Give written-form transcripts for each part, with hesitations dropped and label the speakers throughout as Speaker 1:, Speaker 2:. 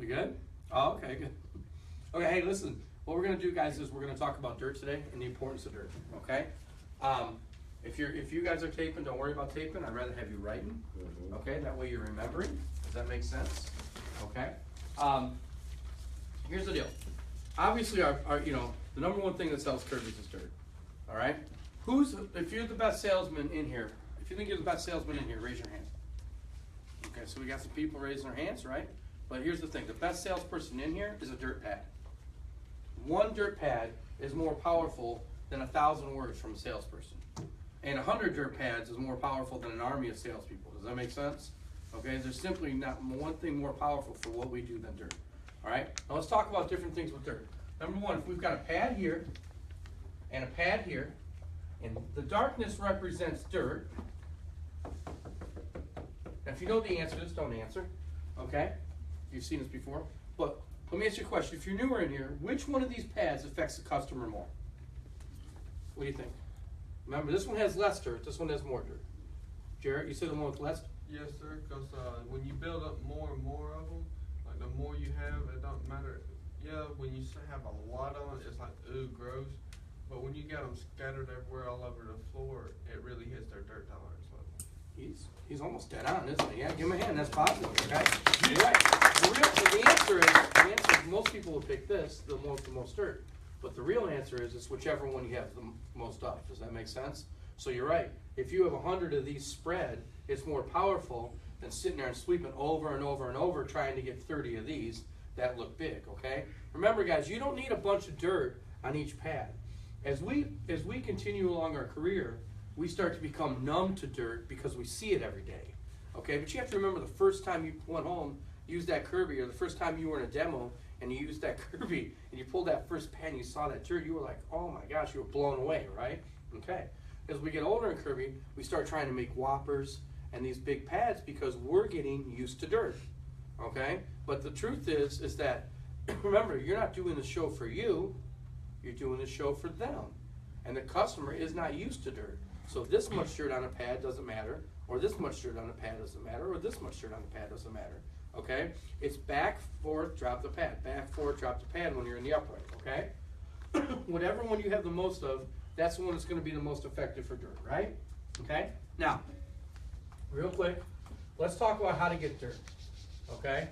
Speaker 1: good? Oh, okay, good. Okay, hey, listen. What we're going to do, guys, is we're going to talk about dirt today and the importance of dirt, okay? If you guys are taping, don't worry about taping. I'd rather have you writing, okay? That way you're remembering. Does that make sense? Okay. Here's the deal. Obviously, our the number one thing that sells Kirby's is dirt, all right? If you're the best salesman in here, if you think you're the best salesman in here, raise your hand. Okay, so we got some people raising their hands, right? But here's the thing. The best salesperson in here is a dirt pad. One dirt pad is more powerful than 1,000 words from a salesperson. And 100 dirt pads is more powerful than an army of salespeople. Does that make sense? Okay, there's simply not one thing more powerful for what we do than dirt. All right, now let's talk about different things with dirt. Number one, if we've got a pad here and a pad here, and the darkness represents dirt. Now, if you know the answer to this, don't answer. Okay, you've seen this before. But let me ask you a question. If you're newer in here, which one of these pads affects the customer more? What do you think? Remember, this one has less dirt. This one has more dirt. Jarrett, you said the one with less?
Speaker 2: Yes, sir, because when you build up more and more of them, like the more you have, it don't matter. Yeah, when you have a lot on it, it's like, ooh, gross. But when you got them scattered everywhere all over the floor, it really hits their dirt tolerance level.
Speaker 1: He's almost dead on, isn't he? Yeah, give him a hand. That's positive, okay? You're right. The answer is most people will pick this, the most dirt. But the real answer is it's whichever one you have the most of. Does that make sense? So you're right. If you have 100 of these spread, it's more powerful than sitting there and sweeping over and over and over trying to get 30 of these that look big, okay? Remember, guys, you don't need a bunch of dirt on each pad. As we continue along our career, we start to become numb to dirt because we see it every day, okay? But you have to remember the first time you went home, used that Kirby, or the first time you were in a demo and you used that Kirby and you pulled that first pad and you saw that dirt, you were like, oh my gosh, you were blown away, right? Okay. As we get older in Kirby, we start trying to make whoppers and these big pads because we're getting used to dirt, okay? But the truth is that, remember, you're not doing the show for you, you're doing the show for them. And the customer is not used to dirt. So this much dirt on a pad doesn't matter, or this much dirt on a pad doesn't matter, or this much dirt on the pad doesn't matter, okay? It's back, forth, drop the pad, back, forth, drop the pad when you're in the upright, okay? Whatever one you have the most of, that's the one that's going to be the most effective for dirt, right? Okay? Now, real quick, let's talk about how to get dirt, okay?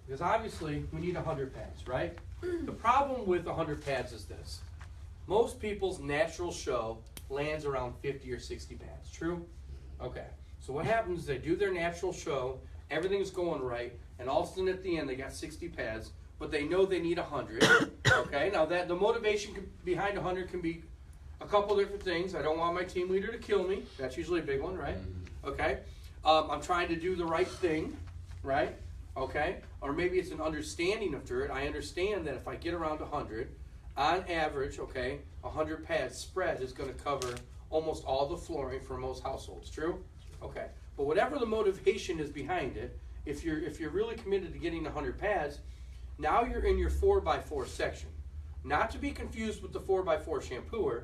Speaker 1: Because obviously, we need 100 pads, right? The problem with 100 pads is this. Most people's natural show lands around 50 or 60 pads, true? Okay, so what happens is they do their natural show, everything's going right, and all of a sudden at the end they got 60 pads, but they know they need 100, okay? Now that the motivation behind 100 can be a couple different things. I don't want my team leader to kill me. That's usually a big one, right? Okay. I'm trying to do the right thing, right? Okay. Or maybe it's an understanding of dirt. I understand that if I get around 100, on average, okay, 100 pads spread is going to cover almost all the flooring for most households. True? Okay. But whatever the motivation is behind it, if you're really committed to getting 100 pads, now you're in your 4x4 section. Not to be confused with the 4x4 shampooer,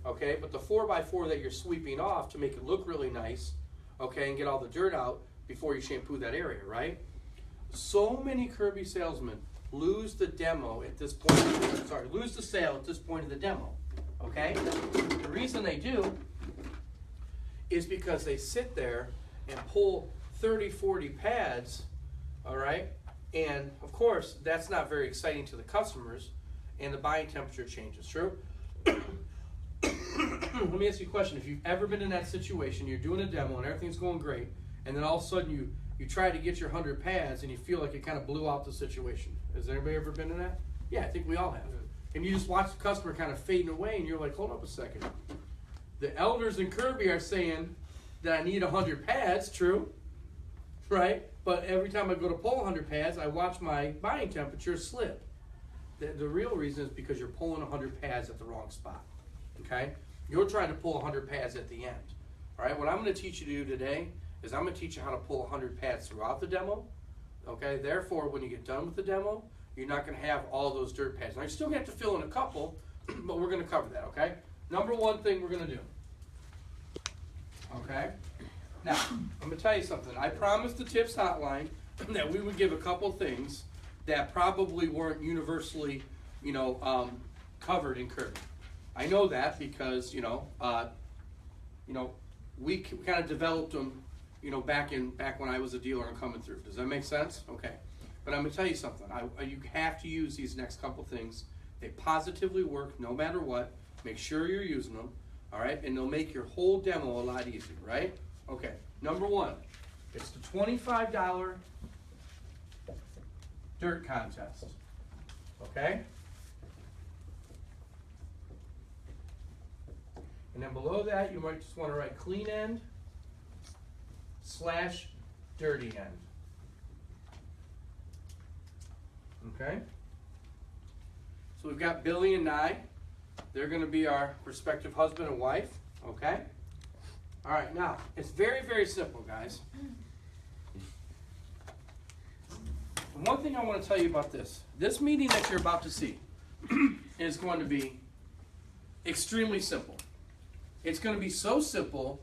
Speaker 1: okay, but the 4x4 that you're sweeping off to make it look really nice, okay, and get all the dirt out before you shampoo that area, right? So many Kirby salesmen lose the demo at this point, lose the sale at this point of the demo, okay? The reason they do is because they sit there and pull 30, 40 pads, all right? And of course, that's not very exciting to the customers, and the buying temperature changes, true? Let me ask you a question. If you've ever been in that situation, you're doing a demo and everything's going great, and then all of a sudden you try to get your 100 pads and you feel like it kind of blew out the situation. Has anybody ever been in that? Yeah, I think we all have. And you just watch the customer kind of fading away and you're like, hold up a second. The elders in Kirby are saying that I need 100 pads, true? Right? But every time I go to pull 100 pads, I watch my buying temperature slip. The real reason is because you're pulling 100 pads at the wrong spot, okay? You're trying to pull 100 pads at the end, all right? What I'm going to teach you to do today is I'm going to teach you how to pull 100 pads throughout the demo, okay? Therefore, when you get done with the demo, you're not going to have all those dirt pads. Now, you still have to fill in a couple, but we're going to cover that, okay? Number one thing we're going to do, okay? Now, I'm going to tell you something. I promised the Tips Hotline that we would give a couple things that probably weren't universally, covered in Kirby. I know that because, we kind of developed them, back when I was a dealer and coming through. Does that make sense? Okay. But I'm going to tell you something. You have to use these next couple things. They positively work no matter what. Make sure you're using them, all right? And they'll make your whole demo a lot easier, right? Okay. Number one, it's the $25 dirt contest, okay? And then below that, you might just want to write clean end / dirty end. Okay? So we've got Billy and Nye. They're going to be our respective husband and wife. Okay? All right, now, it's very, very simple, guys. And one thing I want to tell you about this meeting that you're about to see is going to be extremely simple. It's going to be so simple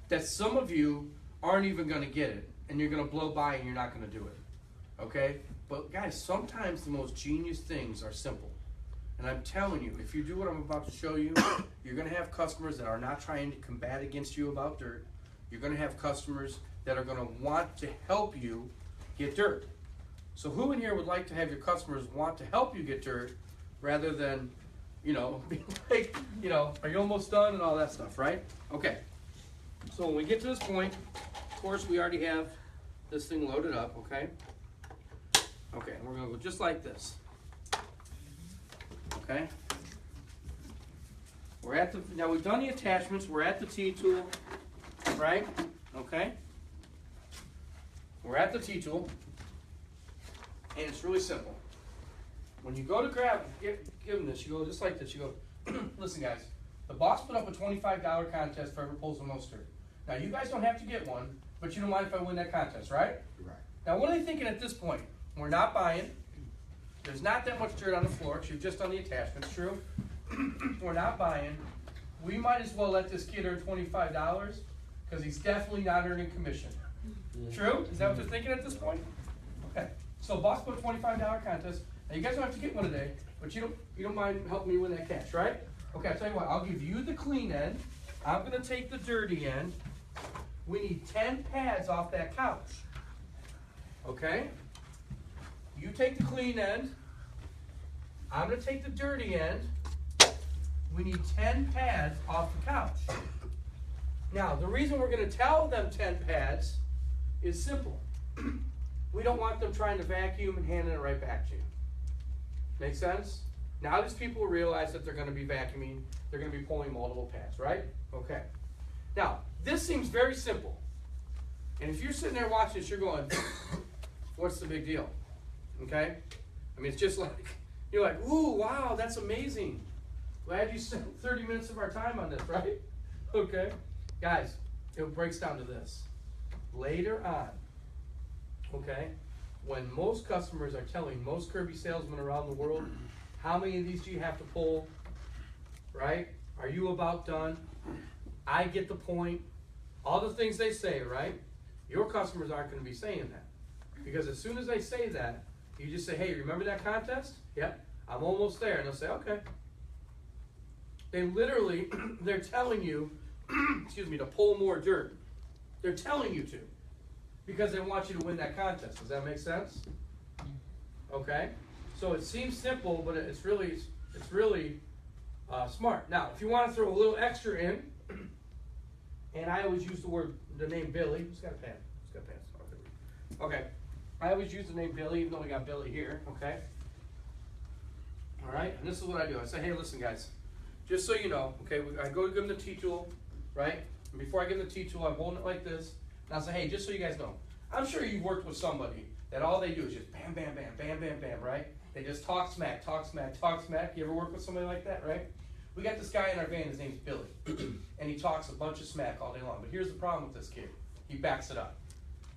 Speaker 1: that some of you aren't even going to get it, and you're going to blow by and you're not going to do it. Okay? But guys, sometimes the most genius things are simple. And I'm telling you, if you do what I'm about to show you, you're going to have customers that are not trying to combat against you about dirt. You're going to have customers that are going to want to help you get dirt. So who in here would like to have your customers want to help you get dirt rather than, be like, are you almost done and all that stuff, right? Okay. So when we get to this point, of course, we already have this thing loaded up, okay? Okay, and we're going to go just like this. Okay? Now we've done the attachments, we're at the T-tool, right? Okay? We're at the T-tool, and it's really simple. When you go to give them this, you go just like this, you go, listen guys, the boss put up a $25 contest for whoever pulls the most dirt. Now you guys don't have to get one, but you don't mind if I win that contest, right?
Speaker 3: Right.
Speaker 1: Now what are they thinking at this point? We're not buying. There's not that much dirt on the floor because you've just done the attachments, true? We're not buying. We might as well let this kid earn $25 because he's definitely not earning commission. True? Is that what they're thinking at this point? Okay. So boss put a $25 contest. Now you guys don't have to get one today, but you don't mind helping me win that cash, right? Okay, I'll tell you what, I'll give you the clean end. I'm gonna take the dirty end. We need 10 pads off that couch. Okay? You take the clean end. I'm going to take the dirty end. We need 10 pads off the couch. Now, the reason we're going to tell them 10 pads is simple. We don't want them trying to vacuum and handing it right back to you. Make sense? Now these people realize that they're going to be vacuuming. They're going to be pulling multiple pads, right? Okay. Now, this seems very simple. And if you're sitting there watching this, you're going, what's the big deal? Okay? I mean, it's just like, you're like, ooh, wow, that's amazing. Glad you spent 30 minutes of our time on this, right? Okay? Guys, it breaks down to this. Later on, okay, when most customers are telling most Kirby salesmen around the world, how many of these do you have to pull, right? Are you about done? I get the point. All the things they say, right? Your customers aren't going to be saying that. Because as soon as they say that, you just say, hey, remember that contest? Yep, I'm almost there. And they'll say, okay. They literally, they're telling you, excuse me, to pull more dirt. They're telling you to. Because they want you to win that contest. Does that make sense? Okay? So it seems simple, but it's really smart. Now, if you want to throw a little extra in, and I always use the name Billy. Who's got a pen? Who's got pens? Okay. I always use the name Billy, even though we got Billy here. Okay. All right. And this is what I do. I say, hey, listen, guys. Just so you know, okay, I go to give them the T-tool, right? And before I give them the T-tool, I'm holding it like this. And I say, hey, just so you guys know, I'm sure you've worked with somebody that all they do is just bam, bam, bam, bam, bam, bam, right? They just talk smack, talk smack, talk smack. You ever work with somebody like that, right? We got this guy in our van, his name's Billy, and he talks a bunch of smack all day long. But here's the problem with this kid. He backs it up.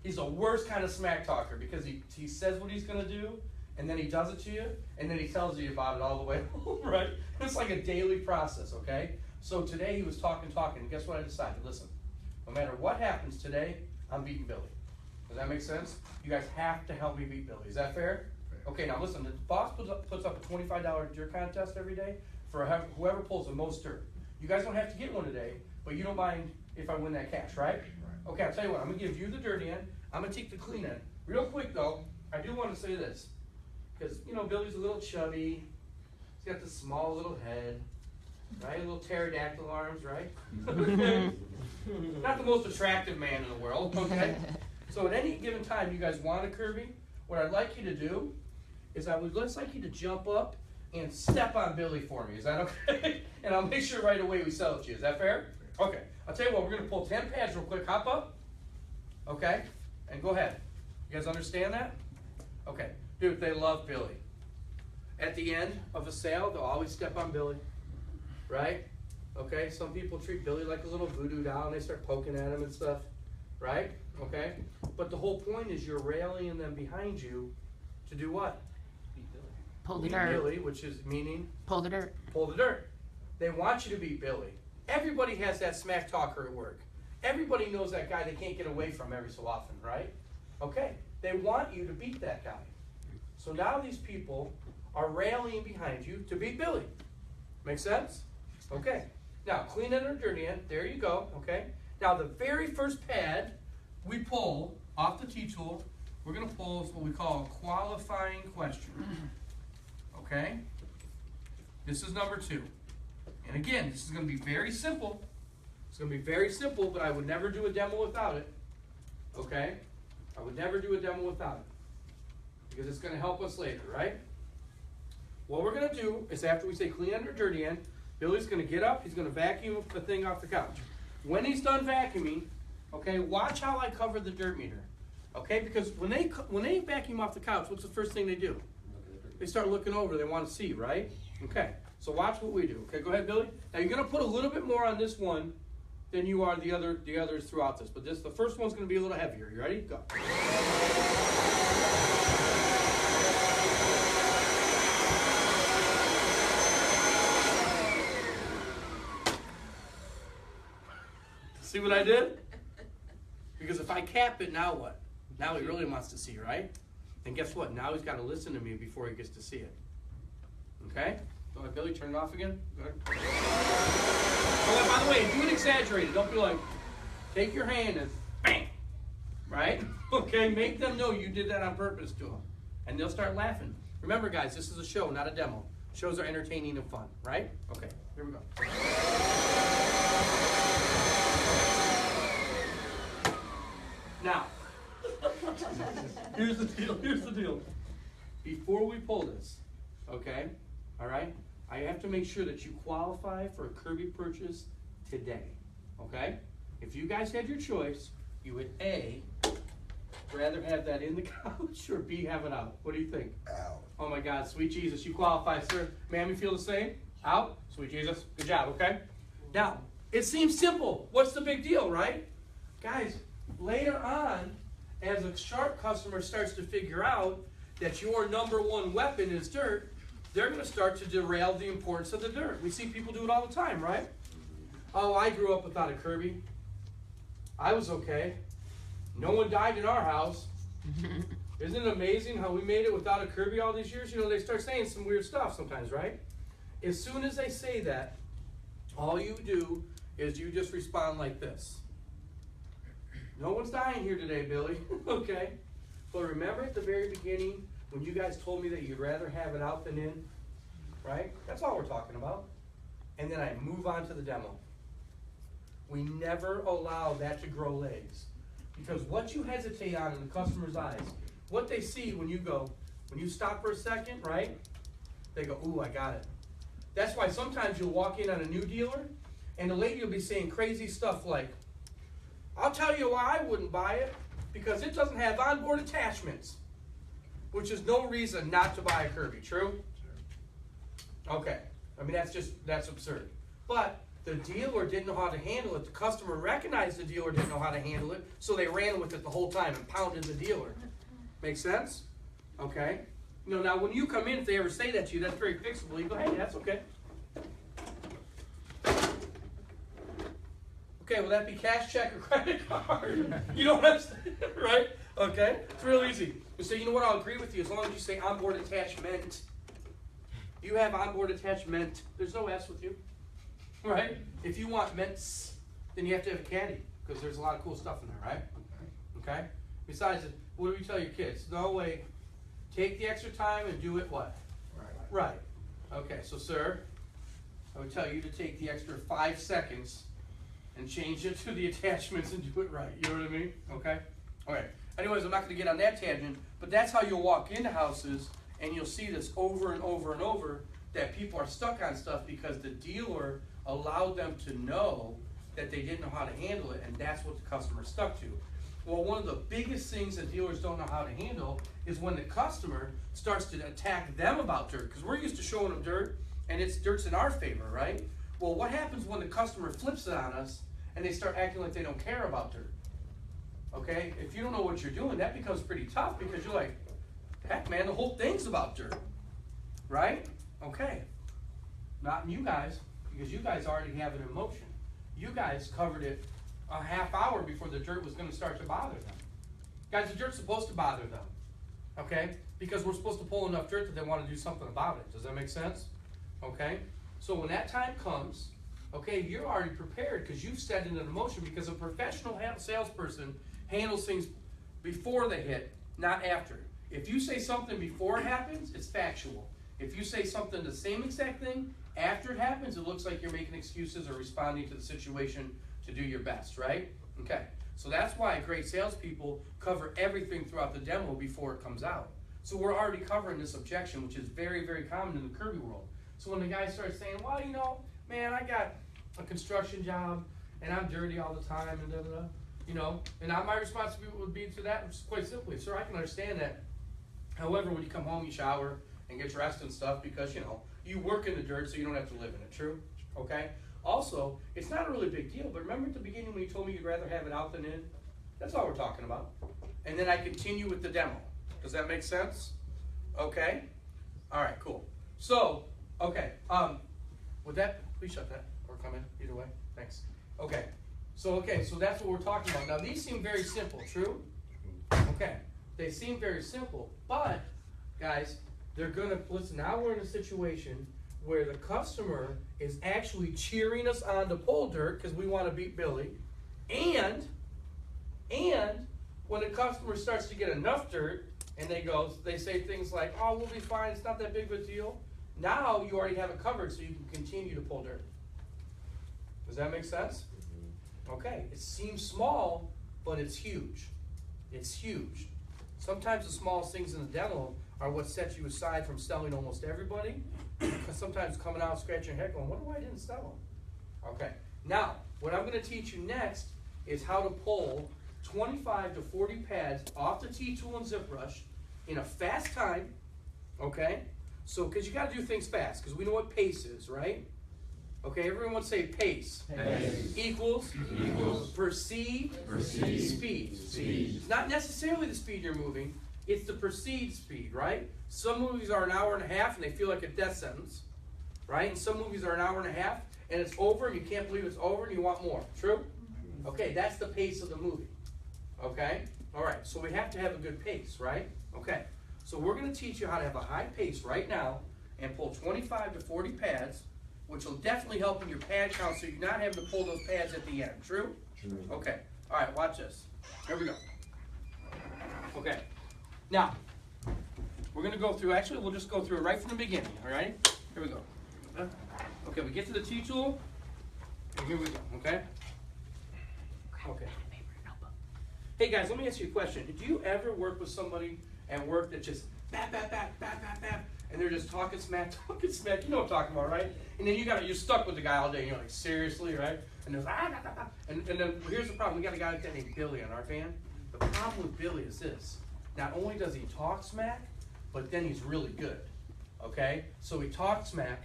Speaker 1: He's the worst kind of smack talker because he says what he's going to do, and then he does it to you, and then he tells you about it all the way home, right? It's like a daily process, okay? So today he was talking, and guess what I decided? Listen, No matter what happens today, I'm beating Billy. Does that make sense? You guys have to help me beat Billy. Is that fair? Okay, now listen, the boss puts up a $25 dirt contest every day for whoever pulls the most dirt. You guys don't have to get one today, but you don't mind if I win that cash, right? Okay, I'll tell you what, I'm gonna give you the dirty end, I'm gonna take the clean end. Real quick though, I do wanna say this, because you know, Billy's a little chubby, he's got this small little head, right? Little pterodactyl arms, right? Not the most attractive man in the world, okay? So at any given time you guys want a Kirby, what I'd like you to do is I would just like you to jump up and step on Billy for me. Is that okay? And I'll make sure right away we sell it to you. Is that fair? Okay. I'll tell you what, we're going to pull 10 pads real quick. Hop up. Okay? And go ahead. You guys understand that? Okay. Dude, they love Billy. At the end of a sale, they'll always step on Billy. Right? Okay? Some people treat Billy like a little voodoo doll and they start poking at him and stuff. Right? Okay? But the whole point is you're rallying them behind you to do what?
Speaker 3: Pull the
Speaker 1: Beat
Speaker 3: dirt.
Speaker 1: Billy, which is meaning
Speaker 3: Pull the dirt.
Speaker 1: pull the dirt. They want you to beat Billy. Everybody has that smack talker at work. Everybody knows that guy they can't get away from every so often, right? Okay, they want you to beat that guy. So now these people are rallying behind you to beat Billy. Make sense? Okay. Now, clean end or dirty end, there you go, okay? Now, the very first pad we pull off the T-tool, we're going to pull what we call a qualifying question. Okay? This is number 2. And again, this is going to be very simple. It's going to be very simple, but I would never do a demo without it. Okay? I would never do a demo without it. Because it's going to help us later, right? What we're going to do is after we say clean end or dirty end, Billy's going to get up, he's going to vacuum the thing off the couch. When he's done vacuuming, okay, watch how I cover the dirt meter. Okay? Because when they vacuum off the couch, what's the first thing they do? They start looking over, they want to see, right? Okay, so watch what we do. Okay, go ahead, Billy. Now you're going to put a little bit more on this one than you are the others throughout this. But the first one's going to be a little heavier. You ready? Go. See what I did? Because if I cap it, now what? Now he really wants to see, right? And guess what? Now he's got to listen to me before he gets to see it. Okay? Go ahead, Billy, turn it off again. Go ahead. Oh, by the way, do it exaggerated. Don't be like, take your hand and bang. Right? Okay, make them know you did that on purpose to them. And they'll start laughing. Remember, guys, this is a show, not a demo. Shows are entertaining and fun, right? Okay, here we go. Now, here's the deal. Before we pull this, okay, all right, I have to make sure that you qualify for a Kirby purchase today, okay? If you guys had your choice, you would A, rather have that in the couch, or B, have it out. What do you think?
Speaker 4: Out.
Speaker 1: Oh my God, sweet Jesus, you qualify, sir. Ma'am, you feel the same? Out? Sweet Jesus, good job, okay? Now, it seems simple. What's the big deal, right? Guys, later on, as a sharp customer starts to figure out that your number one weapon is dirt, they're going to start to derail the importance of the dirt. We see people do it all the time, right? Oh, I grew up without a Kirby. I was okay. No one died in our house. Isn't it amazing how we made it without a Kirby all these years? You know, they start saying some weird stuff sometimes, right? As soon as they say that, all you do is you just respond like this. No one's dying here today, Billy. Okay? But remember at the very beginning when you guys told me that you'd rather have it out than in? Right? That's all we're talking about. And then I move on to the demo. We never allow that to grow legs. Because what you hesitate on in the customer's eyes, what they see when you stop for a second, right? They go, ooh, I got it. That's why sometimes you'll walk in on a new dealer and the lady will be saying crazy stuff like, I'll tell you why I wouldn't buy it, because it doesn't have onboard attachments, which is no reason not to buy a Kirby, true? Okay, I mean, that's absurd. But the dealer didn't know how to handle it. The customer recognized the dealer didn't know how to handle it, so they ran with it the whole time and pounded the dealer. Make sense? Okay. You know, now when you come in, if they ever say that to you, that's very fixable. You go, hey, that's okay. Okay, will that be cash, check, or credit card? You know what I'm saying, right? Okay, it's real easy. You say, you know what, I'll agree with you as long as you say onboard attachment. You have onboard attachment. There's no S with you, right? If you want mints, then you have to have a caddy because there's a lot of cool stuff in there, right? Okay? Besides, what do we tell your kids? No way. Take the extra time and do it what? Right. Okay, so sir, I would tell you to take the extra 5 seconds and change it to the attachments and do it right. You know what I mean? Okay? Alright. Anyways, I'm not going to get on that tangent, but that's how you'll walk into houses and you'll see this over and over and over, that people are stuck on stuff because the dealer allowed them to know that they didn't know how to handle it, and that's what the customer stuck to. Well, one of the biggest things that dealers don't know how to handle is when the customer starts to attack them about dirt, because we're used to showing them dirt, and dirt's in our favor, right? Well, what happens when the customer flips it on us and they start acting like they don't care about dirt? Okay, if you don't know what you're doing, that becomes pretty tough because you're like, heck man, the whole thing's about dirt, right? Okay, not in you guys, because you guys already have it in motion. You guys covered it a half hour before the dirt was going to start to bother them. Guys, the dirt's supposed to bother them, okay? Because we're supposed to pull enough dirt that they want to do something about it. Does that make sense? Okay? So when that time comes, okay, you're already prepared because you've set it into motion, because a professional salesperson handles things before they hit, not after. If you say something before it happens, it's factual. If you say something the same exact thing after it happens, it looks like you're making excuses or responding to the situation to do your best, right? Okay, so that's why great salespeople cover everything throughout the demo before it comes out. So we're already covering this objection, which is very, very common in the Kirby world. So when the guy starts saying, well, you know, man, I got a construction job and I'm dirty all the time and da-da-da, you know, and my responsibility would be to that quite simply, sir, I can understand that. However, when you come home, you shower and get dressed and stuff because, you know, you work in the dirt so you don't have to live in it, true? Okay? Also, it's not a really big deal, but remember at the beginning when you told me you'd rather have it out than in? That's all we're talking about. And then I continue with the demo. Does that make sense? Okay? All right, cool. So, okay, with that, please shut that or come in, either way. Thanks. Okay, so that's what we're talking about. Now, these seem very simple, true? Okay, they seem very simple, but, guys, they're gonna, listen, now we're in a situation where the customer is actually cheering us on to pull dirt because we want to beat Billy, and when the customer starts to get enough dirt and they say things like, oh, we'll be fine, it's not that big of a deal, now you already have it covered so you can continue to pull dirt. Does that make sense? Okay, it seems small, but it's huge. It's huge. Sometimes the smallest things in the demo are what sets you aside from selling almost everybody, because sometimes coming out scratching your head going, wonder why I didn't sell them. Okay, now, what I'm going to teach you next is how to pull 25 to 40 pads off the T-tool and zip brush in a fast time, okay? So, because you got to do things fast, because we know what pace is, right? Okay, everyone say pace.
Speaker 3: Pace.
Speaker 1: Equals? Perceived? Speed. It's not necessarily the speed you're moving, it's the perceived speed, right? Some movies are an hour and a half and they feel like a death sentence, right? And some movies are an hour and a half and it's over and you can't believe it's over and you want more. True? Okay, that's the pace of the movie. Okay? All right, so we have to have a good pace, right? Okay, so we're going to teach you how to have a high pace right now and pull 25 to 40 pads, which will definitely help in your pad count so you're not having to pull those pads at the end. True?
Speaker 3: True.
Speaker 1: Okay, all right, watch this. Here we go. Okay, now, we're going to go through, actually, we'll just go through it right from the beginning, all right? Here we go. Okay, we get to the T-tool, and here we go, okay? Okay. Hey guys, let me ask you a question. Did you ever work with somebody at work that just bap, bap, bap, bap, bap, bap, and they're just talking smack, you know what I'm talking about, right? And then you're stuck with the guy all day, and you're like, seriously, right? And there's and then here's the problem, we got a guy named Billy on our van. The problem with Billy is this. Not only does he talk smack, but then he's really good, okay? So he talks smack,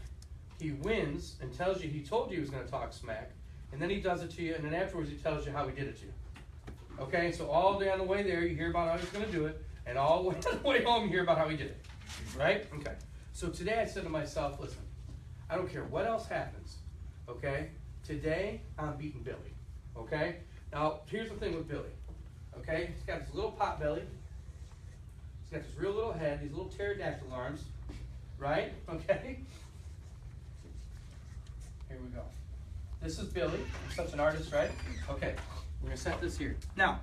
Speaker 1: he wins, and tells you he told you he was gonna talk smack, and then he does it to you, and then afterwards he tells you how he did it to you. Okay, so all day on the way there, you hear about how he's gonna do it, and all the way on the way home, you hear about how he did it, right? Okay, so today I said to myself, listen, I don't care what else happens, okay? Today, I'm beating Billy, okay? Now, here's the thing with Billy, okay? He's got this little pot belly. He's got this real little head, these little pterodactyl arms, right? Okay? Here we go. This is Billy. I'm such an artist, right? Okay, we're gonna set this here. Now,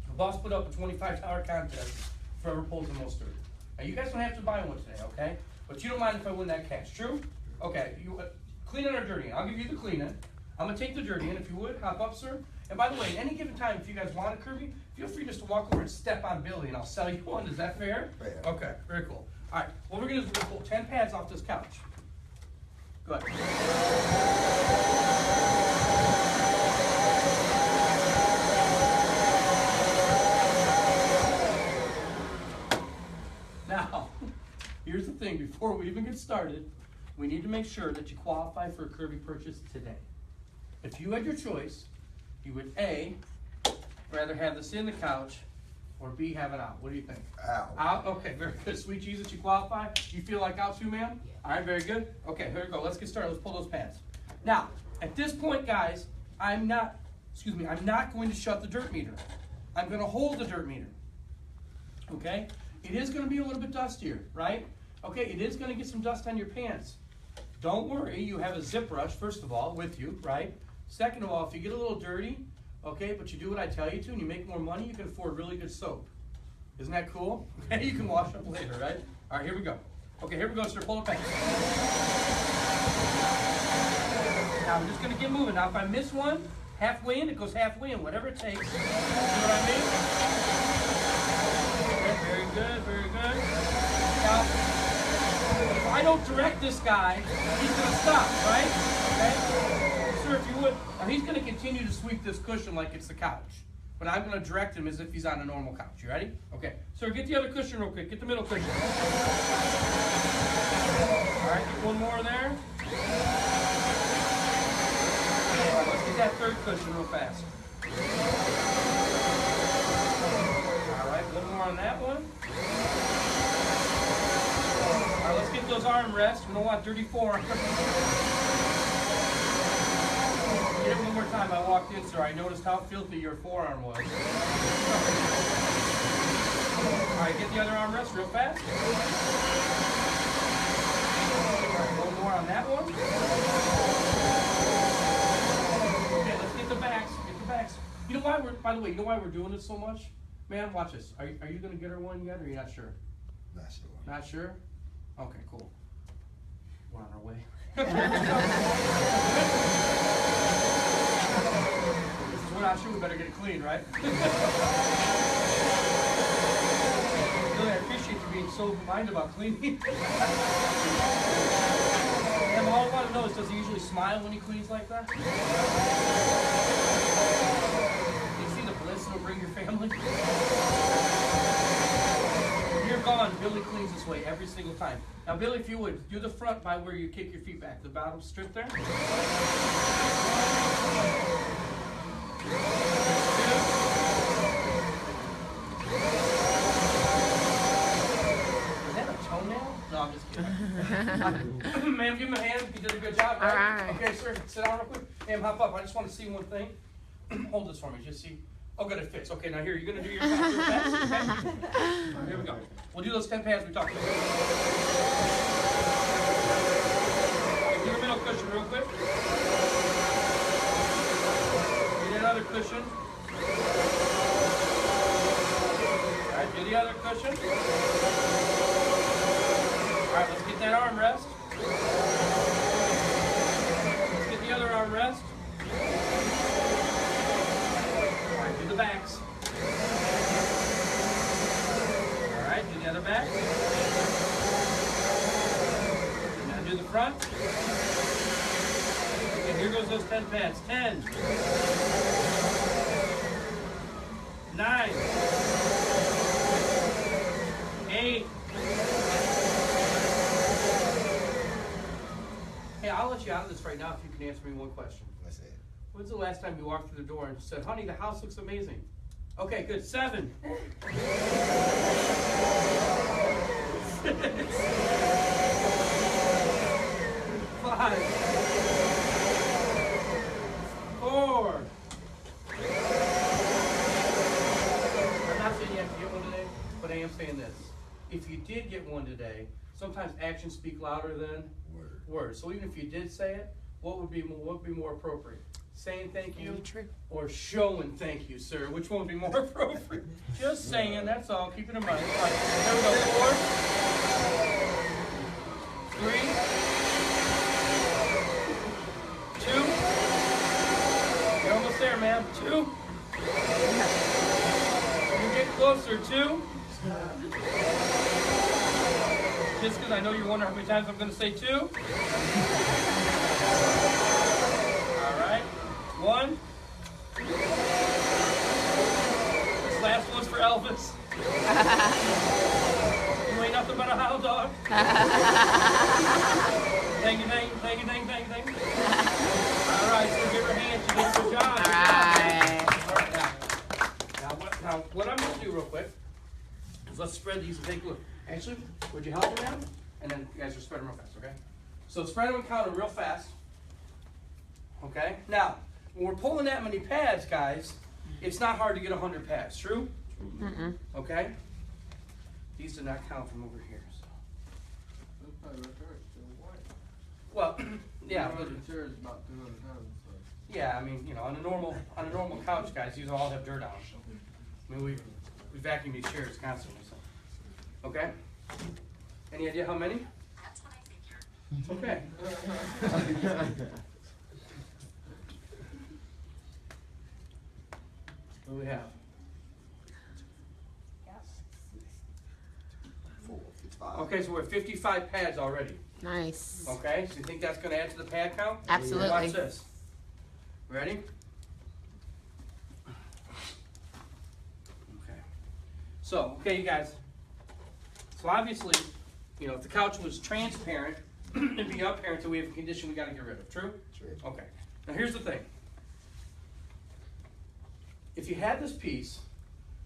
Speaker 1: the boss put up a $25 contest for whoever pulls the most dirt. Now, you guys don't have to buy one today, okay? But you don't mind if I win that cash, true? Okay, you clean in or dirty in? I'll give you the clean in. I'm gonna take the dirty in, if you would, hop up, sir. And by the way, at any given time, if you guys want a Kirby, feel free just to walk over and step on Billy and I'll sell you one. Is that fair?
Speaker 3: Fair.
Speaker 1: Okay, very cool. All right, what we're gonna do is we're gonna pull 10 pads off this couch. Go ahead. Now, here's the thing, before we even get started, we need to make sure that you qualify for a Kirby purchase today. If you had your choice, you would A, rather have this in the couch, or B, have it out. What do you think?
Speaker 3: Out.
Speaker 1: Out? Okay, very good. Sweet Jesus, you qualify? You feel like out too, ma'am? Yeah. All right, very good. Okay, here we go. Let's get started. Let's pull those pads. Now, at this point, guys, I'm not going to shut the dirt meter. I'm going to hold the dirt meter. Okay? It is going to be a little bit dustier, right? Okay, it is going to get some dust on your pants. Don't worry, you have a zip brush, first of all, with you, right? Second of all, if you get a little dirty, okay, but you do what I tell you to and you make more money, you can afford really good soap. Isn't that cool? Okay, you can wash up later, right? All right, here we go. Okay, here we go, sir. Pull it back. Now, I'm just going to get moving. Now, if I miss one, halfway in, it goes halfway in, whatever it takes. See what I mean? Okay, very good, very good. Now, if I don't direct this guy, he's going to stop, right? Okay? Sir, if you would. Now, he's going to continue to sweep this cushion like it's the couch. But I'm going to direct him as if he's on a normal couch. You ready? Okay. Sir, get the other cushion real quick. Get the middle cushion. All right, get one more there. All right, let's get that third cushion real fast. All right, one more on that one. All right, let's get those armrests. We don't want dirty forearms. Get it one more time. I walked in, sir. I noticed how filthy your forearm was. All right, get the other armrest real fast. All right, one more on that one. Okay, let's get the backs. Get the backs. You know why by the way, you know why we're doing this so much? Man, watch this. Are you going to get her one yet, or are you not sure?
Speaker 3: Not sure.
Speaker 1: Not sure? Okay, cool. We're on our way. We're not sure, we better get it clean, right? Really, I appreciate you being so minded about cleaning. And all I want to know is, does he usually smile when he cleans like that? Do you see the bliss it'll bring your family? You're gone, Billy cleans this way every single time. Now, Billy, if you would, do the front by where you kick your feet back. The bottom strip there. Is that a toenail? No, I'm just kidding. Ma'am, give him a hand. You did a good job, right?
Speaker 4: All right.
Speaker 1: Okay, sir, sit down real quick. Ma'am, hop up. I just want to see one thing. Hold this for me, just see. Oh, good, it fits. Okay, now here, you're going to do your pads real fast, okay? Right, here we go. We'll do those 10 pads we talked about. Do your middle cushion real quick. Get another cushion. All right, do the other cushion. All right, let's get that armrest. Let's get the other armrest. Do the backs. All right, do the other back. Now do the front. Okay, here goes those 10 pads. 10. 9. 8. Hey, I'll let you out of this right now if you can answer me one question.
Speaker 3: What's that?
Speaker 1: When's the last time you walked through the door and said, honey, the house looks amazing? Okay, good. 7. 6. 5. 4. saying this. If you did get one today, sometimes actions speak louder than words. So even if you did say it, what would be more appropriate? Saying thank you or showing thank you, sir? Which one would be more appropriate? Just saying, that's all. Keep it in mind. All right, there we go. 4, 3, 2. You're almost there, man. 2. You get closer. 2. Just because I know you're wondering how many times I'm going to say 2. All right. 1. This last one's for Elvis. You ain't nothing but a hound dog. Thank you. All right, so give her a hand. She did a good job. All right. Now, what I'm going to do real quick is let's spread these and take a look. Actually, would you help me now? And then you guys are spread them real fast, okay? So spread them and count them real fast. Okay? Now, when we're pulling that many pads, guys, it's not hard to get 100 pads. True? Mm-mm. Okay? These do not count from over here. So. Well, yeah. But,
Speaker 2: chair is about 200 pounds. So.
Speaker 1: Yeah, I mean, you know, on a normal couch, guys, these all have dirt on them. I mean, we vacuum these chairs constantly. So. Okay? Any idea how many? That's what I figured. Okay. What do we have? 4, 5. Okay, so we're at 55 pads already.
Speaker 3: Nice.
Speaker 1: Okay, so you think that's going to add to the pad count?
Speaker 3: Absolutely.
Speaker 1: Watch this. Ready? Okay. So, okay, you guys. So obviously, you know, if the couch was transparent, it'd be apparent that we have a condition we got to get rid of. True?
Speaker 4: True.
Speaker 1: Okay. Now here's the thing. If you had this piece,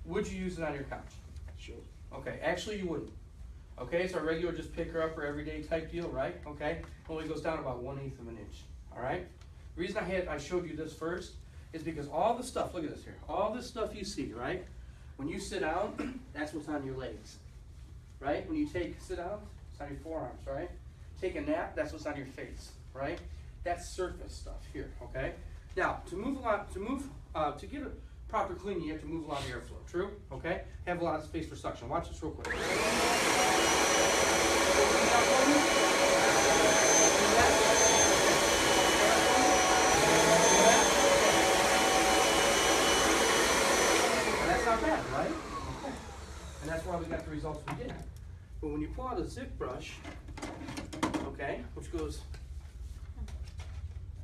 Speaker 1: would you use it on your couch?
Speaker 4: Sure.
Speaker 1: Okay. Actually, you wouldn't. Okay. It's a regular just pick her up or everyday type deal, right? Okay. Only goes down about 1/8 of an inch. All right. The reason I showed you this first is because all the stuff. Look at this here. All this stuff you see, right? When you sit down, that's what's on your legs. Right? When you sit down, it's on your forearms, right? Take a nap, that's what's on your face, right? That's surface stuff here, okay? Now, to get a proper clean, you have to move a lot of airflow, true? Okay? Have a lot of space for suction. Watch this real quick. And that's not bad, right? And that's why we got the results we did. But when you pull out a zip brush, okay, which goes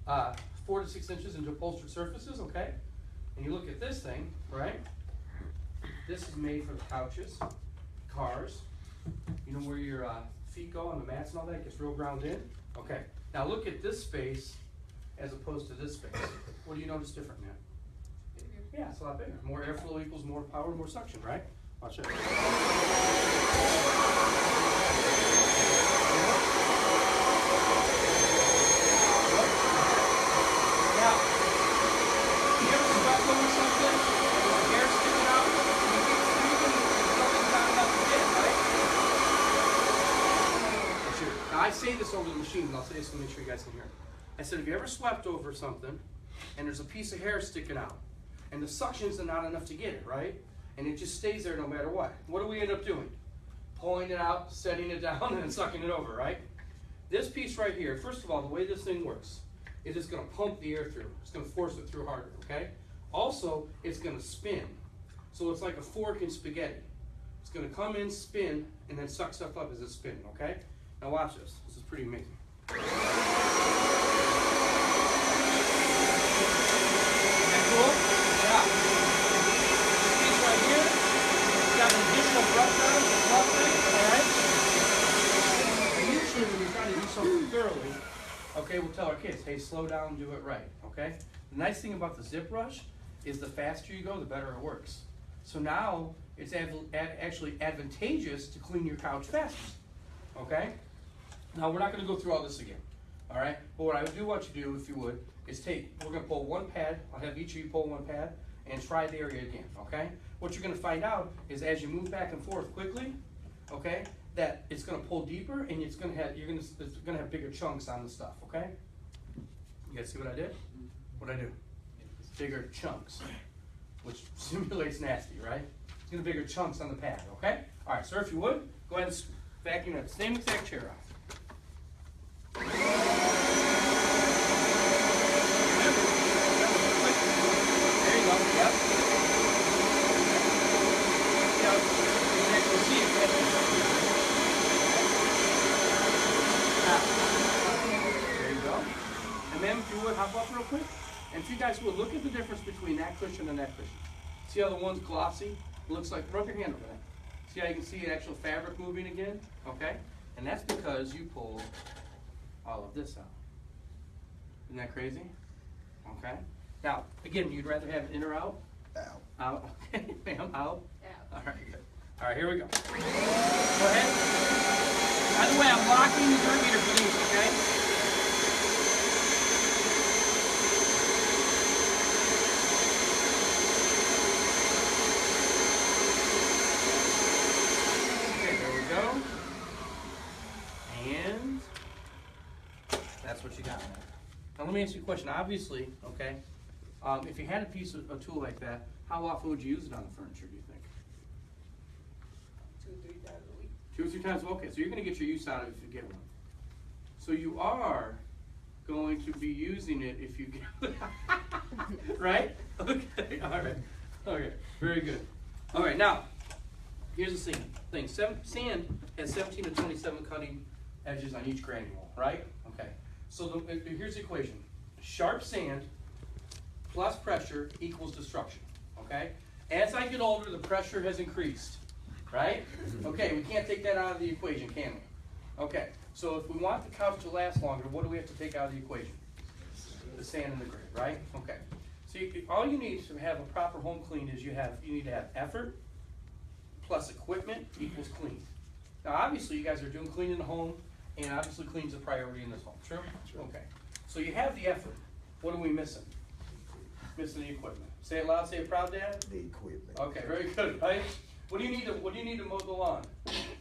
Speaker 1: 4 to 6 inches into upholstered surfaces, okay, and you look at this thing, right, this is made for the couches, cars, you know where your feet go on the mats and all that, it gets real ground in, okay. Now look at this space as opposed to this space. What do you notice different now? Yeah, it's a lot bigger. More airflow equals more power, more suction, right? Watch it. Now, you ever swept over something, hair sticking out, you keep squeezing, something's not enough to get, right? Sure. Now, I say this over the machine, but I'll say this to make sure you guys can hear it. I said, have you ever swept over something, and there's a piece of hair sticking out, and the suction's not enough to get it, right? And it just stays there no matter what. What do we end up doing? Pulling it out, setting it down, and then sucking it over, right? This piece right here, first of all, the way this thing works is it's going to pump the air through. It's going to force it through harder, okay? Also, it's going to spin. So it's like a fork in spaghetti. It's going to come in, spin, and then suck stuff up as it's spinning, okay? Now watch this. This is pretty amazing. Isn't that cool? Yeah. Right here, it's got an additional brush on it, all right? And usually when you're trying to do something thoroughly, okay, we'll tell our kids, hey, slow down, do it right, okay? The nice thing about the zip brush is the faster you go, the better it works. So now, it's actually advantageous to clean your couch faster, okay? Now, we're not gonna go through all this again, all right? But what I do want you to do, if you would, is we're gonna pull one pad, I'll have each of you pull one pad, and try the area again, okay? What you're gonna find out is as you move back and forth quickly, okay, that it's gonna pull deeper and it's gonna have bigger chunks on the stuff, okay? You guys see what I did? What'd I do? Bigger chunks, which simulates nasty, right? It's gonna bigger chunks on the pad, okay? All right, sir, if you would, go ahead and vacuum that same exact chair off. There you go, yep. Now, you can actually see it. There you go. And then if you would, hop up real quick. And if you guys would, look at the difference between that cushion and that cushion. See how the one's glossy? It looks like, rub your hand over that. See how you can see the actual fabric moving again? Okay? And that's because you pulled all of this out. Isn't that crazy? Okay? Now, again, you'd rather have it in or out?
Speaker 3: Out.
Speaker 1: Out. Okay, ma'am, out?
Speaker 4: Out.
Speaker 1: All right, good. All right, here we go. Go ahead. By the way, I'm locking the dirt meter for these, okay? Okay, there we go. And that's what you got. Now let me ask you a question. Obviously, okay, if you had a piece of a tool like that, how often would you use it on the furniture, do you think?
Speaker 4: 2 or 3 times a week.
Speaker 1: 2 or 3 times? Okay, so you're going to get your use out of it if you get one. So you are going to be using it if you get right? Okay, all right. Okay, very good. All right, now, here's the thing. Sand has 17 to 27 cutting edges on each granule, right? Okay, so here's the equation. Sharp sand plus pressure equals destruction, okay? As I get older, the pressure has increased, right? Okay, we can't take that out of the equation, can we? Okay, so if we want the couch to last longer, what do we have to take out of the equation? The sand and the grit, right? Okay. So all you need to have a proper home clean is you need to have effort plus equipment equals clean. Now obviously you guys are doing cleaning the home, and obviously clean's a priority in this home, true? Okay. So you have the effort. What are we missing? Missing the equipment. Say it loud, say it proud, Dad.
Speaker 3: The equipment.
Speaker 1: Okay, very good, right? What do you need to mow the lawn?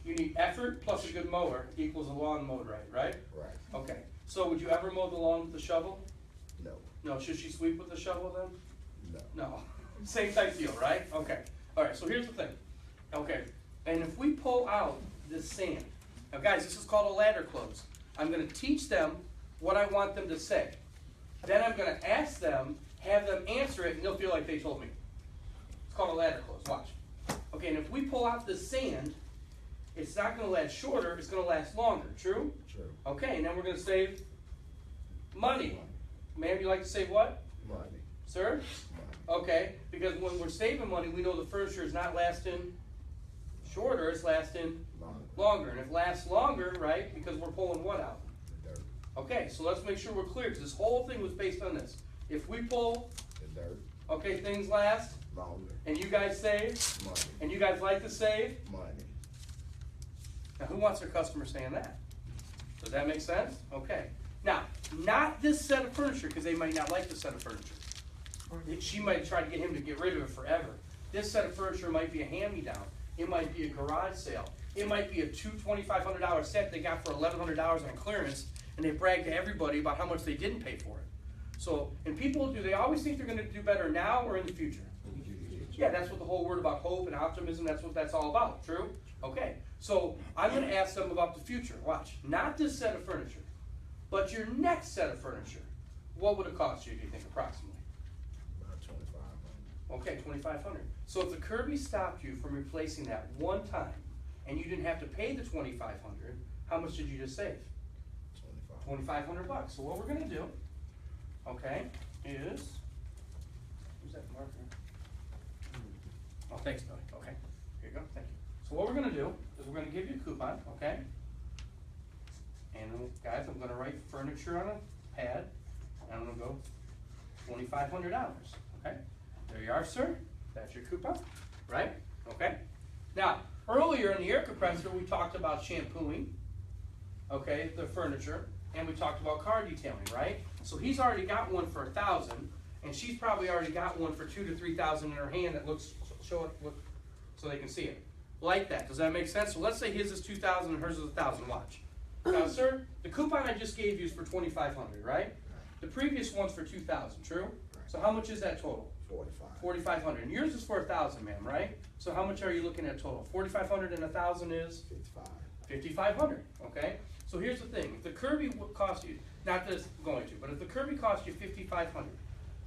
Speaker 1: You need effort plus a good mower equals a lawn mowed right?
Speaker 3: Right.
Speaker 1: Okay. So would you ever mow the lawn with the shovel?
Speaker 3: No.
Speaker 1: No. Should she sweep with the shovel then?
Speaker 3: No.
Speaker 1: No. Same type deal, right? Okay. All right. So here's the thing. Okay. And if we pull out this sand, now guys, this is called a ladder close. I'm going to teach them what I want them to say. Then I'm going to ask them, have them answer it, and they'll feel like they told me. It's called a ladder close. Watch. Okay, and if we pull out the sand, it's not going to last shorter, it's going to last longer. True?
Speaker 3: True.
Speaker 1: Okay, and then we're going to save money. Ma'am, you like to save what?
Speaker 3: Money.
Speaker 1: Sir?
Speaker 3: Money.
Speaker 1: Okay, because when we're saving money, we know the furniture is not lasting shorter, it's lasting longer. And if it lasts longer, right, because we're pulling what out?
Speaker 3: The dirt.
Speaker 1: Okay, so let's make sure we're clear, because this whole thing was based on this. If we pull,
Speaker 3: The dirt.
Speaker 1: okay, things last,
Speaker 3: Longer.
Speaker 1: and you guys save,
Speaker 3: Money.
Speaker 1: and you guys like to save.
Speaker 3: Money.
Speaker 1: Now, who wants their customer saying that? Does that make sense? Okay. Now, not this set of furniture, because they might not like this set of furniture. She might try to get him to get rid of it forever. This set of furniture might be a hand-me-down. It might be a garage sale. It might be a $2,500 set they got for $1,100 on clearance, and they brag to everybody about how much they didn't pay for it. So, and people, do they always think they're going to do better now or in the future? Yeah, that's what the whole word about hope and optimism, that's what that's all about, true? Okay, so I'm going to ask them about the future. Watch, not this set of furniture, but your next set of furniture. What would it cost you, do you think, approximately?
Speaker 3: About 2,500.
Speaker 1: Okay, $2,500. So if the Kirby stopped you from replacing that one time, and you didn't have to pay the $2,500, how much did you just save?
Speaker 3: 25.
Speaker 1: $2,500. So what we're going to do, okay, is, who's that marker? Oh, thanks, Billy. Okay, here you go. Thank you. So what we're going to do is we're going to give you a coupon, okay? And guys, I'm going to write furniture on a pad, and I'm going to go $2,500. Okay, there you are, sir. That's your coupon, right? Okay. Now, earlier in the air compressor, we talked about shampooing, okay, the furniture, and we talked about car detailing, right? So he's already got one for $1,000, and she's probably already got one for $2,000 to $3,000 in her hand that looks, show it, look, so they can see it. Like that, does that make sense? So let's say his is 2,000 and hers is 1,000, watch. Now, sir, the coupon I just gave you is for 2,500, right? The previous one's for 2,000, true? So how much is that total? 4,500. And yours is for 1,000, ma'am, right? So how much are you looking at total? 4,500 and 1,000 is? 5,500, okay? So here's the thing, if the Kirby would cost you, not that it's going to, but if the Kirby cost you 5,500,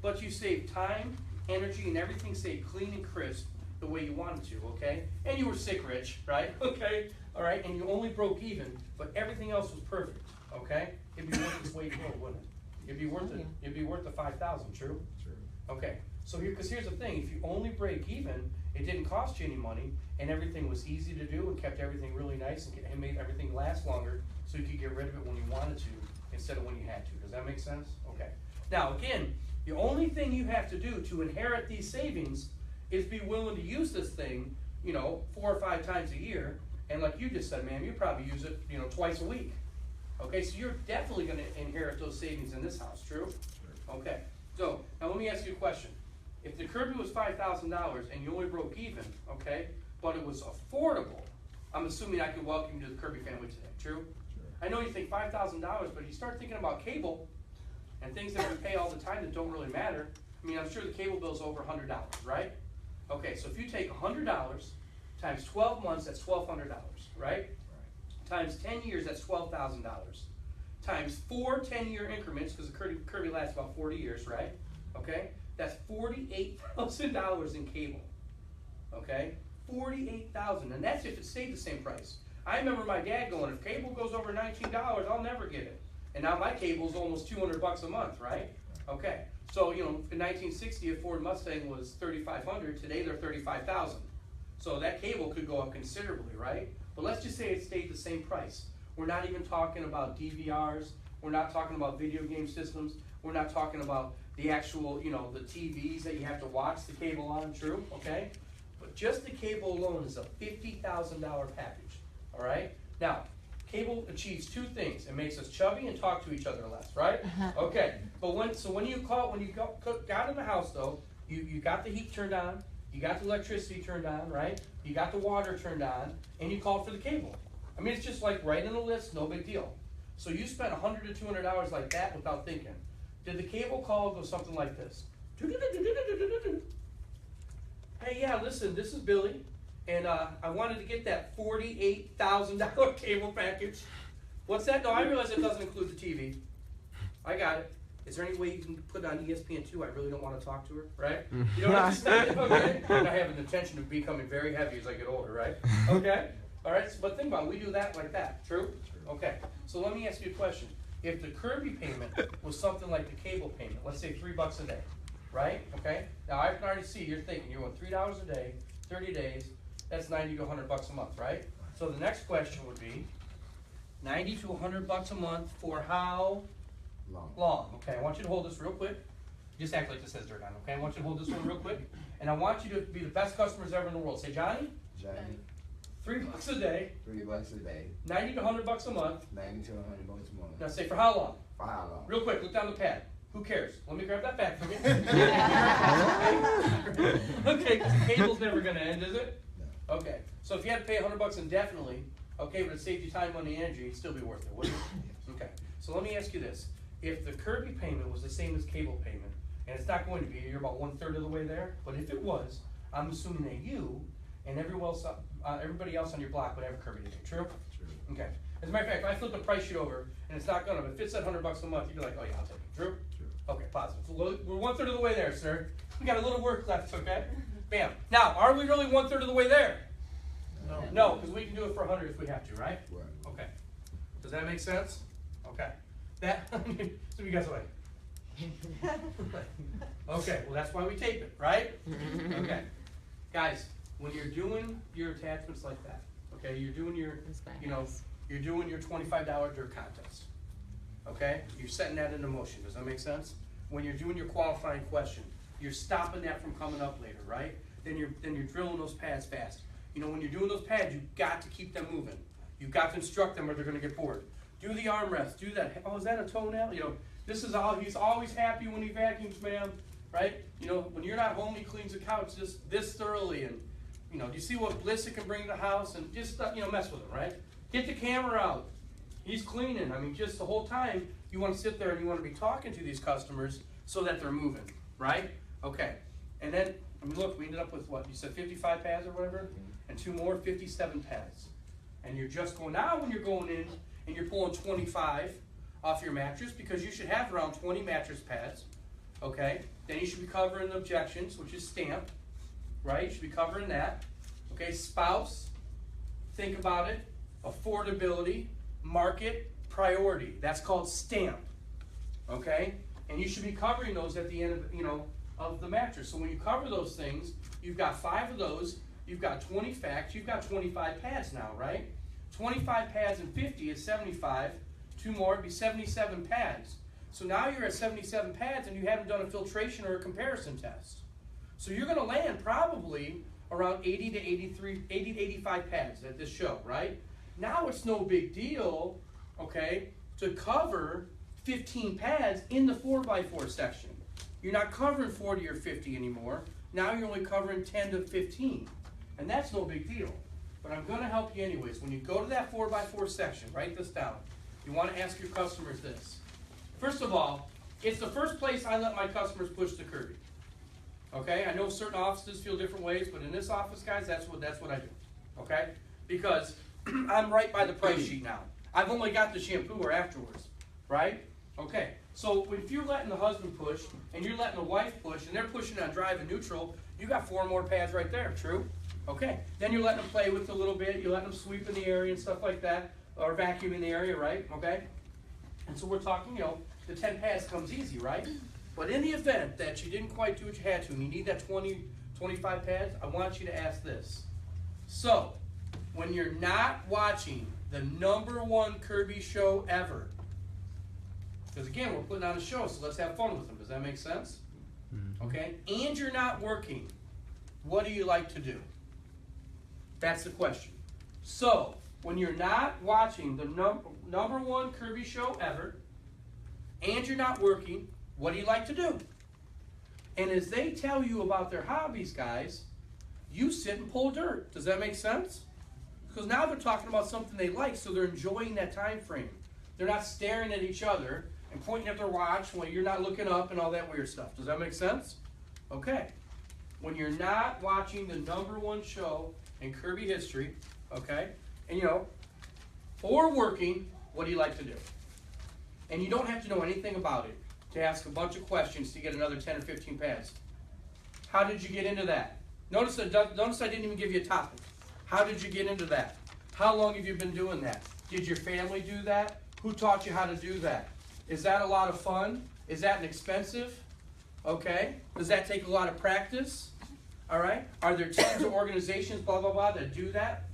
Speaker 1: but you save time, energy, and everything stayed clean and crisp the way you wanted to, okay? And you were sick rich, right? Okay, all right, and you only broke even, but everything else was perfect, okay? It'd be worth its weight in gold, wouldn't it? It'd be worth it. It'd be worth the 5,000, true? True. Okay, so because here's the thing, if you only break even, it didn't cost you any money, and everything was easy to do, and kept everything really nice, and made everything last longer, so you could get rid of it when you wanted to, instead of when you had to. Does that make sense? Okay. Now, again, the only thing you have to do to inherit these savings is be willing to use this thing, 4 or 5 times a year, and like you just said, ma'am, you probably use it, twice a week. Okay, so you're definitely going to inherit those savings in this house, true? Sure. Okay, so now let me ask you a question. If the Kirby was $5,000 and you only broke even, okay, but it was affordable, I'm assuming I can welcome you to the Kirby family today, true? Sure. I know you think $5,000, but you start thinking about cable and things that we pay all the time that don't really matter. I mean, I'm sure the cable bill's over $100, right? Okay, so if you take $100 times 12 months, that's $1,200, right? Times 10 years, that's $12,000. Times 4 10-year increments, because the Kirby lasts about 40 years, right? Okay, that's $48,000 in cable. Okay, $48,000, and that's if it stayed the same price. I remember my dad going, if cable goes over $19, I'll never get it. And now my cable's almost $200 a month, right? Okay, so in 1960, a Ford Mustang was $3,500. Today they're $35,000. So that cable could go up considerably, right? But let's just say it stayed the same price. We're not even talking about DVRs. We're not talking about video game systems. We're not talking about the actual, the TVs that you have to watch the cable on, true? Okay? But just the cable alone is a $50,000 package, all right? Now, cable achieves 2 things. It makes us chubby and talk to each other less, right? Okay, but when you got in the house though, you got the heat turned on, you got the electricity turned on, right? You got the water turned on, and you called for the cable. I mean, it's just like right in the list, no big deal. So you spent $100 to $200 like that without thinking. Did the cable call go something like this? Hey, yeah, listen, this is Billy, and I wanted to get that $48,000 cable package. What's that? No, I realize it doesn't include the TV. I got it. Is there any way you can put it on ESPN2? I really don't want to talk to her, right? You don't understand, okay? And I have an intention of becoming very heavy as I get older, right? Okay? All right, but think about it. We do that like that, true? Okay, so let me ask you a question. If the Kirby payment was something like the cable payment, let's say $3 a day, right? Okay? Now I can already see you're thinking you're going $3 a day, 30 days, that's $90 to $100 a month, right? So the next question would be $90 to $100 a month for how long? Okay, I want you to hold this real quick. Just act like this has dirt on, okay? I want you to hold this one real quick. And I want you to be the best customers ever in the world. Say, Johnny?
Speaker 3: Johnny.
Speaker 1: $3 a day.
Speaker 3: $3 a day.
Speaker 1: $90 to $100 a month.
Speaker 3: $90 to $100 a month.
Speaker 1: Now say for how long?
Speaker 3: For how long?
Speaker 1: Real quick, look down the pad. Who cares? Let me grab that back from you. Okay, because the cable's never going to end, is it? No. Okay, so if you had to pay $100 indefinitely, okay, but it saved you time, money, and energy, it'd still be worth it, wouldn't it? Okay, so let me ask you this. If the Kirby payment was the same as cable payment, and it's not going to be, you're about 1/3 of the way there, but if it was, I'm assuming that you and everybody else on your block would have a Kirby today, true?
Speaker 3: True.
Speaker 1: Okay. As a matter of fact, if I flip the price sheet over and it's not gonna, but if it's at $100 a month, you'd be like, oh yeah, I'll take it, true?
Speaker 3: True.
Speaker 1: Okay, positive. So we're 1/3 of the way there, sir. We got a little work left, okay? Bam. Now, are we really 1/3 of the way there?
Speaker 3: No.
Speaker 1: No, because we can do it for 100 if we have to, right?
Speaker 3: Right.
Speaker 1: Okay. Does that make sense? Okay. That, so you guys are like, okay, well that's why we tape it, right? Okay. Guys, when you're doing your attachments like that, okay, you're doing your, you're doing your $25 dirt contest, okay? You're setting that into motion. Does that make sense? When you're doing your qualifying question, you're stopping that from coming up later, right? Then you're drilling those pads fast. When you're doing those pads, you've got to keep them moving. You've got to instruct them or they're going to get bored. Do the arm rest. Do that. Oh, is that a toenail? This is all. He's always happy when he vacuums, ma'am. right? You know, when you're not home, he cleans the couch just this thoroughly, and you know, do you see what bliss it can bring to the house? And just you know, mess with him, right? Get the camera out. He's cleaning. I mean, just the whole time you want to sit there and you want to be talking to these customers so that they're moving, right? Okay. And then, I mean, look, we ended up with what? You said 55 pads or whatever? And 2 more, 57 pads. And you're just going, now when you're going in and you're pulling 25 off your mattress, because you should have around 20 mattress pads, okay? Then you should be covering the objections, which is stamp, right? You should be covering that. Okay, spouse, think about it. Affordability, market, priority. That's called stamp, okay? And you should be covering those at the end of, you know, of the mattress. So when you cover those things, you've got 5 of those, you've got 20 facts, you've got 25 pads now, right? 25 pads and 50 is 75. 2 more would be 77 pads. So now you're at 77 pads and you haven't done a filtration or a comparison test. So you're going to land probably around 80 to 85 pads at this show, right? Now it's no big deal, okay, to cover 15 pads in the 4x4 section. You're not covering 40 or 50 anymore. Now you're only covering 10 to 15. And that's no big deal. But I'm going to help you anyways. When you go to that 4x4 section, write this down. You want to ask your customers this. First of all, it's the first place I let my customers push the Kirby. Okay? I know certain offices feel different ways, but in this office, guys, that's what I do. Okay? Because I'm right by the price sheet now. I've only got the shampooer afterwards. Right? Okay. So if you're letting the husband push, and you're letting the wife push, and they're pushing on drive and neutral, you got 4 more pads right there. True? Okay. Then you're letting them play with it a little bit. You're letting them sweep in the area and stuff like that, or vacuum in the area, right? Okay? And so we're talking, you know, the 10 pads comes easy, right? But in the event that you didn't quite do what you had to, and you need that 20, 25 pads, I want you to ask this. So, when you're not watching the #1 Kirby show ever, because again, we're putting on a show, so let's have fun with them. Does that make sense? Okay? And you're not working, what do you like to do? That's the question. So, when you're not watching the #1 Kirby show ever, and you're not working, what do you like to do? And as they tell you about their hobbies, guys, you sit and pull dirt. Does that make sense? Because now they're talking about something they like, so they're enjoying that time frame. They're not staring at each other and pointing at their watch when you're not looking up and all that weird stuff. Does that make sense? Okay. When you're not watching the #1 show in Kirby history, okay, and you know, or working, what do you like to do? And you don't have to know anything about it to ask a bunch of questions to get another 10 or 15 pads. How did you get into that? Notice I didn't even give you a topic. How did you get into that? How long have you been doing that? Did your family do that? Who taught you how to do that? Is that a lot of fun? Is that expensive? Okay. Does that take a lot of practice? All right. Are there teams or organizations, blah, blah, blah, that do that?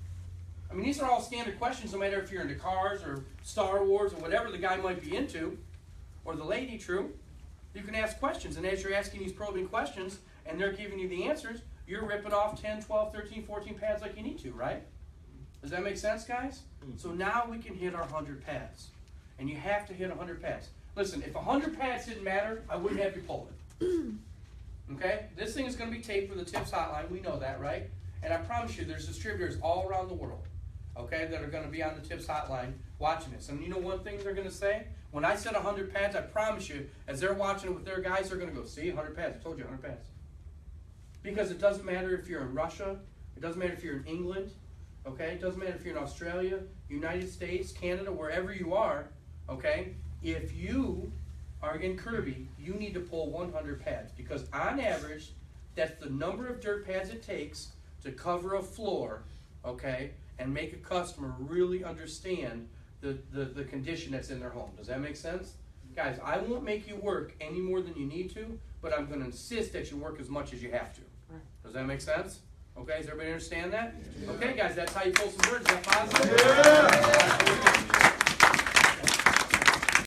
Speaker 1: I mean, these are all standard questions, no matter if you're into cars or Star Wars or whatever the guy might be into, or the lady, true. You can ask questions, and as you're asking these probing questions, and they're giving you the answers, you're ripping off 10, 12, 13, 14 pads like you need to, right? Does that make sense, guys? So now we can hit our 100 pads. And you have to hit 100 pads. Listen, if 100 pads didn't matter, I wouldn't have you pull it. Okay? This thing is going to be taped for the Tips Hotline. We know that, right? And I promise you, there's distributors all around the world, okay, that are going to be on the Tips Hotline watching this. And you know one thing they're going to say? When I said 100 pads, I promise you, as they're watching it with their guys, they're going to go, see, 100 pads. I told you 100 pads. Because it doesn't matter if you're in Russia. It doesn't matter if you're in England. Okay? It doesn't matter if you're in Australia, United States, Canada, wherever you are. Okay? If you are in Kirby, you need to pull 100 pads. Because on average, that's the number of dirt pads it takes to cover a floor, okay, and make a customer really understand the condition that's in their home. Does that make sense? Guys, I won't make you work any more than you need to, but I'm going to insist that you work as much as you have to. Does that make sense? Okay, does everybody understand that? Yeah. Okay, guys, that's how you pull some dirt. Is that positive? Yeah.